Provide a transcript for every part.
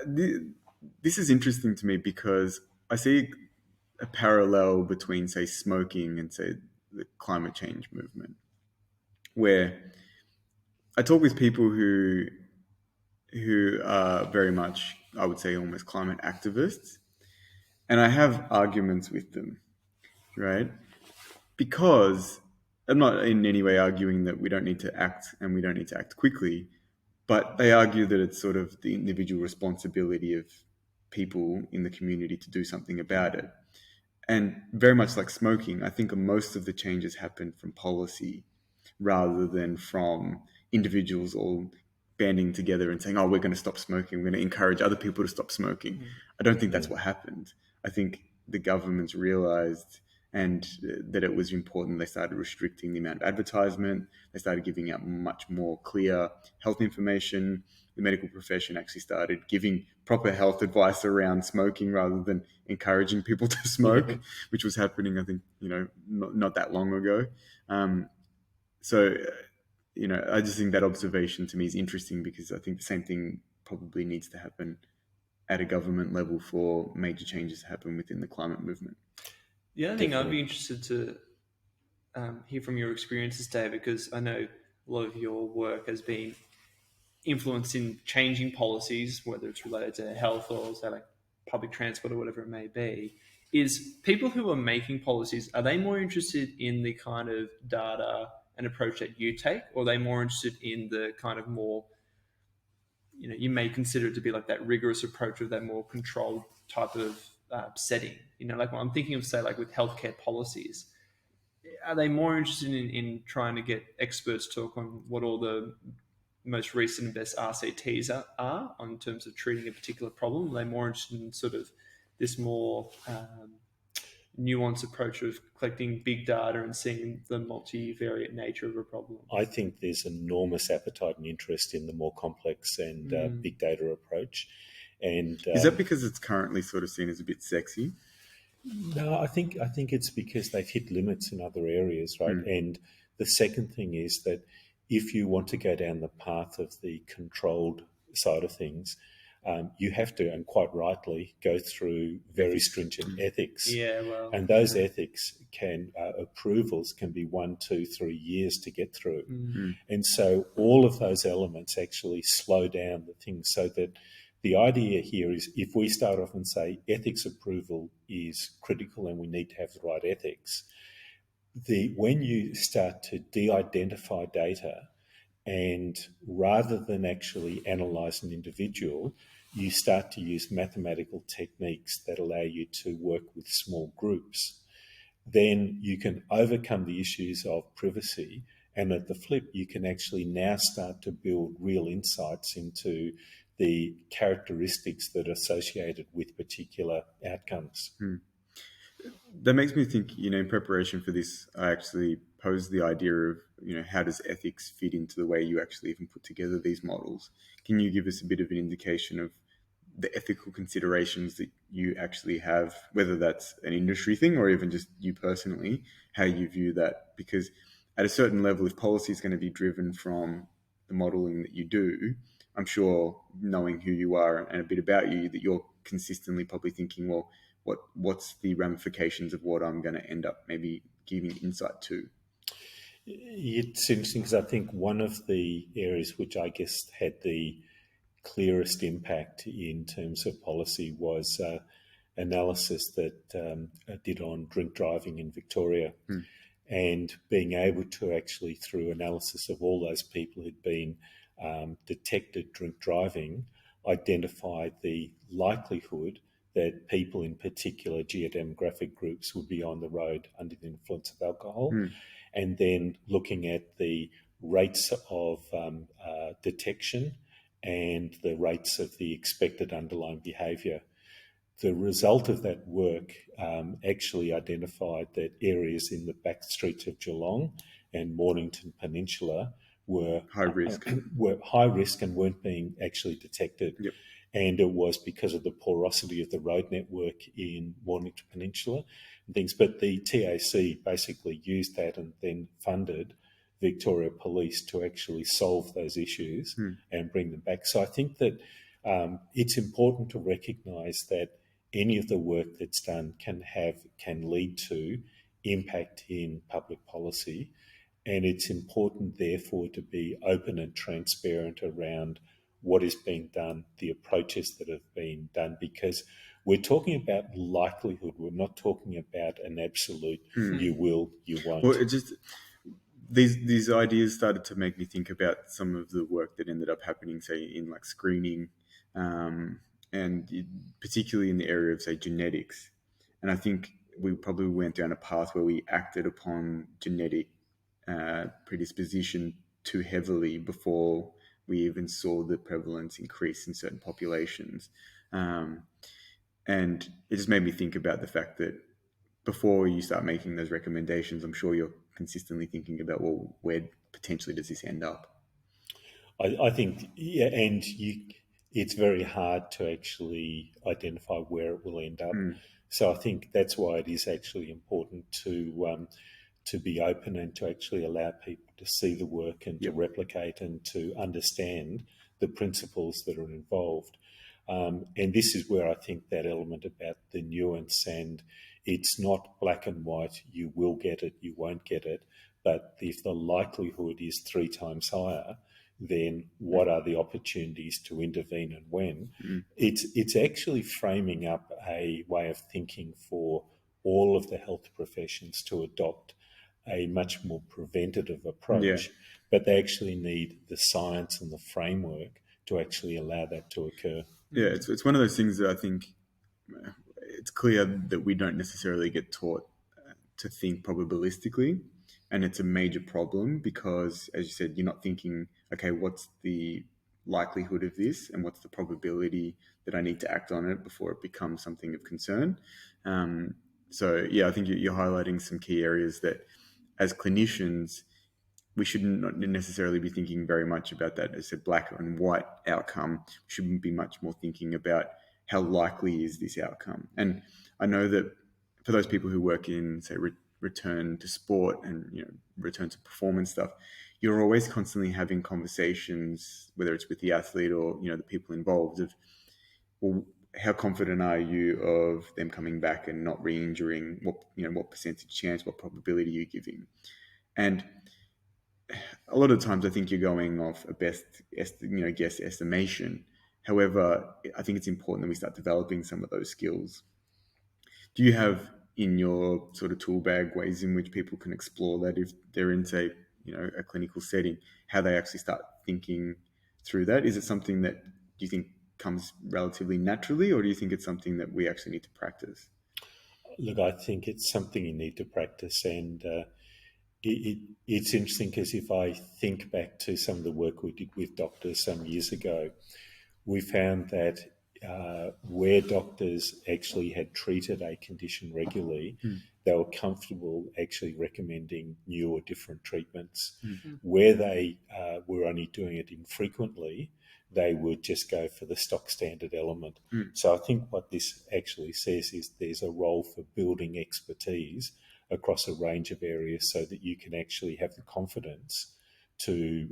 This is interesting to me because I see a parallel between, say, smoking and, say, the climate change movement, where I talk with people who are very much, I would say, almost climate activists, and I have arguments with them, right? Because I'm not in any way arguing that we don't need to act and we don't need to act quickly, but they argue that it's sort of the individual responsibility of people in the community to do something about it. And very much like smoking, I think most of the changes happen from policy rather than from individuals all banding together and saying, oh, we're going to stop smoking. We're going to encourage other people to stop smoking. I don't think that's what happened. I think the governments realized and that it was important. They started restricting the amount of advertisement. They started giving out much more clear health information. The medical profession actually started giving proper health advice around smoking rather than encouraging people to smoke, which was happening, I think, not that long ago. So, I just think that observation to me is interesting because I think the same thing probably needs to happen at a government level for major changes to happen within the climate movement. The other thing I'd be interested to hear from your experiences, Dave, because I know a lot of your work has been influenced in changing policies, whether it's related to health or say like public transport or whatever it may be, is people who are making policies, are they more interested in the kind of data and approach that you take, or are they more interested in the kind of more, you may consider it to be like that rigorous approach of that more controlled type of setting? Like I'm thinking of, say, like with healthcare policies, are they more interested in trying to get experts to talk on what all the most recent and best RCTs are in terms of treating a particular problem? Are they more interested in sort of this more nuanced approach of collecting big data and seeing the multivariate nature of a problem? I think there's enormous appetite and interest in the more complex and big data approach. And is that because it's currently sort of seen as a bit sexy? No, I think it's because they've hit limits in other areas, right? And the second thing is that if you want to go down the path of the controlled side of things, you have to, and quite rightly, go through very stringent ethics. And those ethics approvals can be 1, 2, 3 years to get through. And so all of those elements actually slow down the things, so that the idea here is if we start off and say ethics approval is critical and we need to have the right ethics, when you start to de-identify data and rather than actually analyse an individual, you start to use mathematical techniques that allow you to work with small groups, then you can overcome the issues of privacy. And at the flip, you can actually now start to build real insights into the characteristics that are associated with particular outcomes. That makes me think, in preparation for this, I actually posed the idea of, how does ethics fit into the way you actually even put together these models? Can you give us a bit of an indication of the ethical considerations that you actually have, whether that's an industry thing or even just you personally, how you view that? Because at a certain level, if policy is going to be driven from the modeling that you do, I'm sure, knowing who you are and a bit about you, that you're consistently probably thinking, well, what's the ramifications of what I'm going to end up maybe giving insight to? It's interesting because I think one of the areas which I guess had the clearest impact in terms of policy was analysis that I did on drink driving in Victoria. And being able to actually, through analysis of all those people who'd been detected drink driving, identify the likelihood that people in particular geodemographic groups would be on the road under the influence of alcohol, and then looking at the rates of detection and the rates of the expected underlying behaviour. The result of that work actually identified that areas in the back streets of Geelong and Mornington Peninsula were high risk and weren't being actually detected. And it was because of the porosity of the road network in Mornington Peninsula and things. But the TAC basically used that and then funded Victoria Police to actually solve those issues and bring them back. So I think that It's important to recognise that any of the work that's done can lead to impact in public policy, and it's important, therefore, to be open and transparent around what is being done, the approaches that have been done, because we're talking about likelihood. We're not talking about an absolute you will, you won't. Well, it just these ideas started to make me think about some of the work that ended up happening, say, in like screening, and particularly in the area of, say, genetics. And I think we probably went down a path where we acted upon genetic predisposition too heavily before we even saw the prevalence increase in certain populations. And it just made me think about the fact that before you start making those recommendations, I'm sure you're consistently thinking about, well, where potentially does this end up? I think, yeah, and it's very hard to actually identify where it will end up. So I think that's why it is actually important to be open and to actually allow people to see the work and to replicate and to understand the principles that are involved. And this is where I think that element about the nuance, and it's not black and white, you will get it, you won't get it, but if the likelihood is 3 times higher, then what are the opportunities to intervene and when? It's actually framing up a way of thinking for all of the health professions to adopt a much more preventative approach, but they actually need the science and the framework to actually allow that to occur. Yeah, it's one of those things that I think it's clear that we don't necessarily get taught to think probabilistically, and it's a major problem because, as you said, you're not thinking, okay, what's the likelihood of this and what's the probability that I need to act on it before it becomes something of concern. So, yeah, I think you're highlighting some key areas that, as clinicians, we shouldn't necessarily be thinking very much about that as a black and white outcome. We should be much more thinking about how likely is this outcome. And I know that for those people who work in, say, return to sport and return to performance stuff, you're always constantly having conversations, whether it's with the athlete or the people involved, of, well, how confident are you of them coming back and not re-injuring? What percentage chance, what probability are you giving? And a lot of times I think you're going off a best guess estimation. However, I think it's important that we start developing some of those skills. Do you have in your sort of tool bag ways in which people can explore that if they're in, say, a clinical setting, how they actually start thinking through that? Is it something that you think comes relatively naturally, or do you think it's something that we actually need to practice? Look, I think it's something you need to practice, and it's interesting because if I think back to some of the work we did with doctors some years ago, we found that where doctors actually had treated a condition regularly, they were comfortable actually recommending new or different treatments. Where they were only doing it infrequently, they would just go for the stock standard element. So I think what this actually says is there's a role for building expertise across a range of areas so that you can actually have the confidence to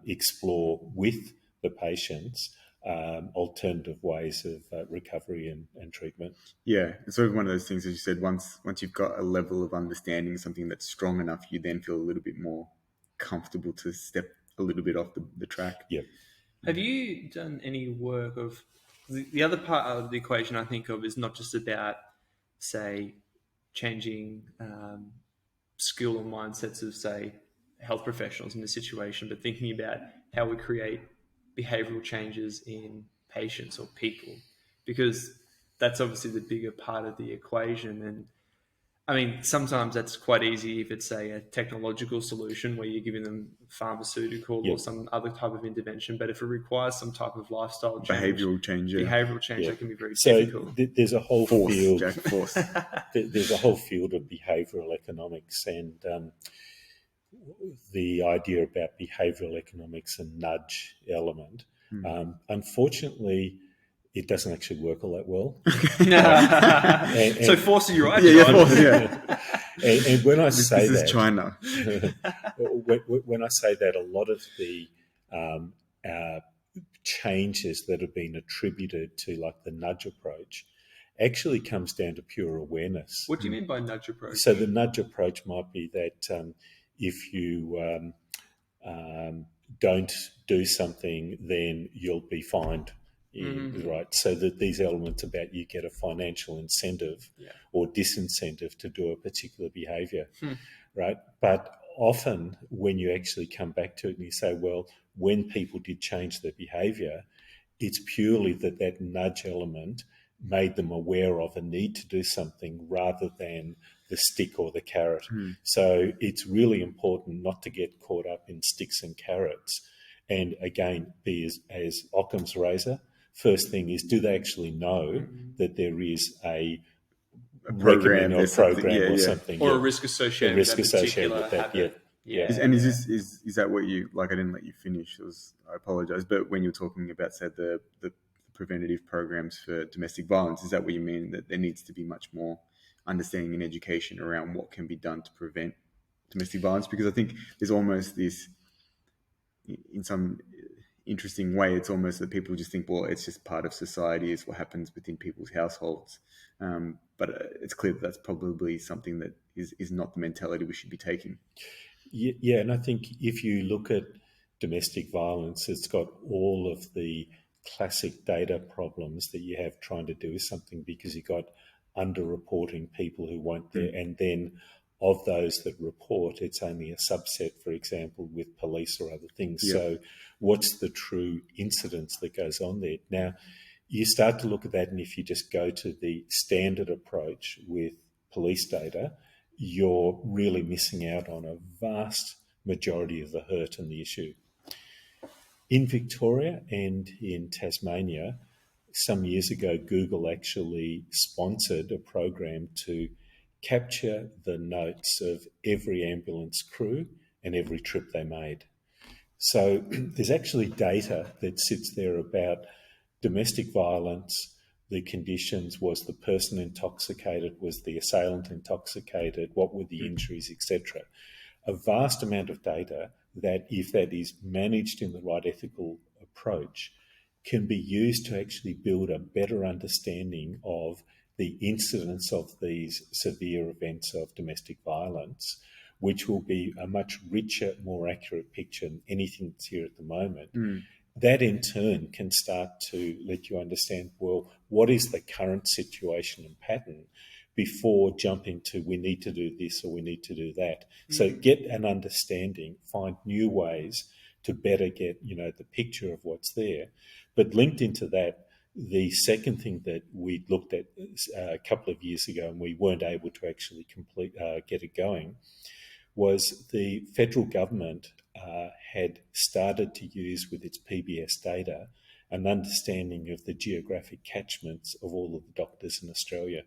explore with the patients alternative ways of recovery and treatment. Yeah, it's sort of one of those things, as you said, once you've got a level of understanding, something that's strong enough, you then feel a little bit more comfortable to step a little bit off the track. Yeah. Have you done any work of the other part of the equation I think of is not just about, say, changing skill or mindsets of, say, health professionals in this situation, but thinking about how we create behavioral changes in patients or people, because that's obviously the bigger part of the equation. And I mean, sometimes that's quite easy if it's, say, a technological solution where you're giving them pharmaceutical or some other type of intervention. But if it requires some type of lifestyle change, behavioral change, that can be very difficult. There's a whole field. Force. There's a whole field of behavioural economics, and the idea about behavioural economics and nudge element. Unfortunately, it doesn't actually work all that well. So force you right. And when I say this is China. when I say that, a lot of the changes that have been attributed to like the nudge approach actually comes down to pure awareness. What do you mean by nudge approach? So the nudge approach might be that if you don't do something, then you'll be fined. Right, so that these elements about you get a financial incentive or disincentive to do a particular behaviour, right? But often when you actually come back to it and you say, well, when people did change their behaviour, it's purely that nudge element made them aware of a need to do something rather than the stick or the carrot. So it's really important not to get caught up in sticks and carrots. And again, be as Occam's razor. First thing is, do they actually know that there is a program or program or something, or a risk associated with that particular habit? And is that what you like? I didn't let you finish. I apologize. But when you're talking about, say, the preventative programs for domestic violence, is that what you mean, that there needs to be much more understanding and education around what can be done to prevent domestic violence? Because I think there's almost this, in some interesting way, it's almost that people just think, well, it's just part of society, it's what happens within people's households. But it's clear that that's probably something that is not the mentality we should be taking. Yeah, and I think if you look at domestic violence, it's got all of the classic data problems that you have trying to do something, because you've got underreporting people who won't there, and then of those that report, it's only a subset, for example, with police or other things. Yeah. So what's the true incidence that goes on there? Now, you start to look at that, and if you just go to the standard approach with police data, you're really missing out on a vast majority of the hurt and the issue. In Victoria and in Tasmania, some years ago, Google actually sponsored a program to capture the notes of every ambulance crew and every trip they made. So there's actually data that sits there about domestic violence. The conditions: was the person intoxicated, was the assailant intoxicated, what were the injuries, etc. A vast amount of data that, if that is managed in the right ethical approach, can be used to actually build a better understanding of the incidence of these severe events of domestic violence, which will be a much richer, more accurate picture than anything that's here at the moment. That in turn can start to let you understand, well, what is the current situation and pattern before jumping to we need to do this or we need to do that. So get an understanding, find new ways to better get, the picture of what's there. But linked into that, the second thing that we looked at a couple of years ago and we weren't able to actually get it going was the federal government had started to use with its PBS data an understanding of the geographic catchments of all of the doctors in Australia.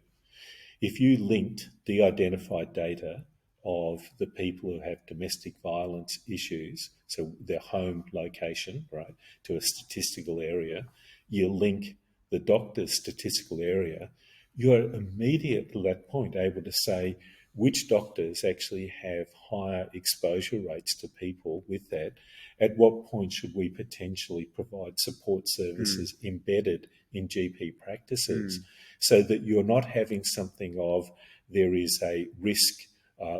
If you linked de-identified data of the people who have domestic violence issues, so their home location, right, to a statistical area, you link the doctor's statistical area, you're immediately at that point able to say which doctors actually have higher exposure rates to people with that. At what point should we potentially provide support services embedded in GP practices so that you're not having something of there is a risk,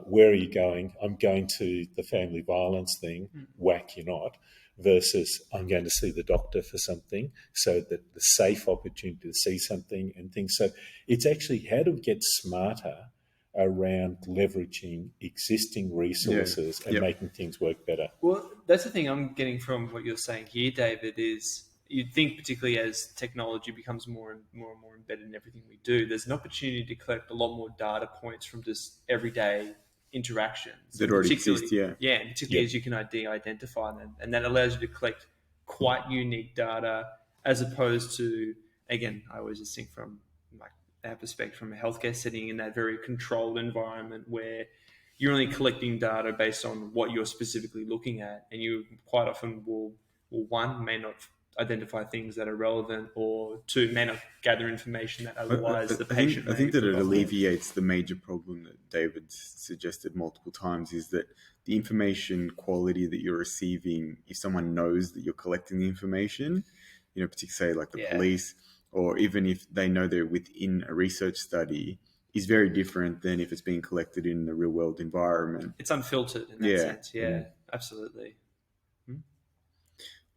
where are you going? I'm going to the family violence thing, whack, you're not, versus I'm going to see the doctor for something, so that the safe opportunity to see something and things. So it's actually how to get smarter around leveraging existing resources and making things work better. Well, that's the thing I'm getting from what you're saying here, David, is you'd think particularly as technology becomes more and more embedded in everything we do, there's an opportunity to collect a lot more data points from just everyday interactions. That already exist, and particularly as you can identify them. And that allows you to collect quite unique data as opposed to, again, I always just think from our perspective from a healthcare setting in that very controlled environment where you're only collecting data based on what you're specifically looking at, and you quite often will one, may not identify things that are relevant, or two, may not gather information that otherwise the patient I think that it alleviates the major problem that David suggested multiple times, is that the information quality that you're receiving, if someone knows that you're collecting the information, particularly say like the Yeah. police, or even if they know they're within a research study, is very different than if it's being collected in the real world environment. It's unfiltered in that Yeah. sense. Yeah, absolutely.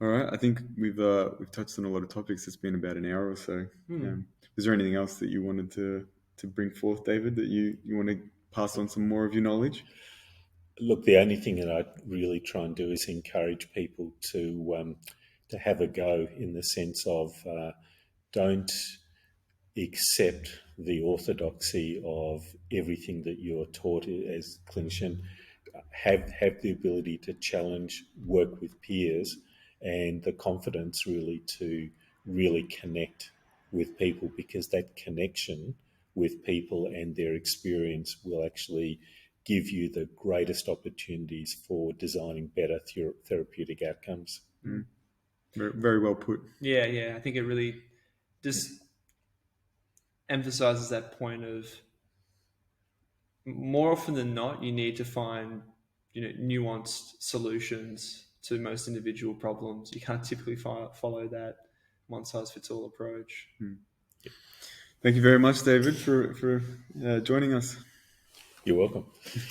All right, I think we've touched on a lot of topics. It's been about an hour or so. Is there anything else that you wanted to bring forth, David, that you want to pass on some more of your knowledge? Look, the only thing that I really try and do is encourage people to have a go, in the sense of don't accept the orthodoxy of everything that you're taught as a clinician. Have the ability to challenge, work with peers, and the confidence really to really connect with people, because that connection with people and their experience will actually give you the greatest opportunities for designing better therapeutic outcomes. Very, very well put. Yeah. I think it really just emphasizes that point of, more often than not, you need to find nuanced solutions to most individual problems. You can't typically follow that one size fits all approach. Thank you very much, David, for joining us. You're welcome.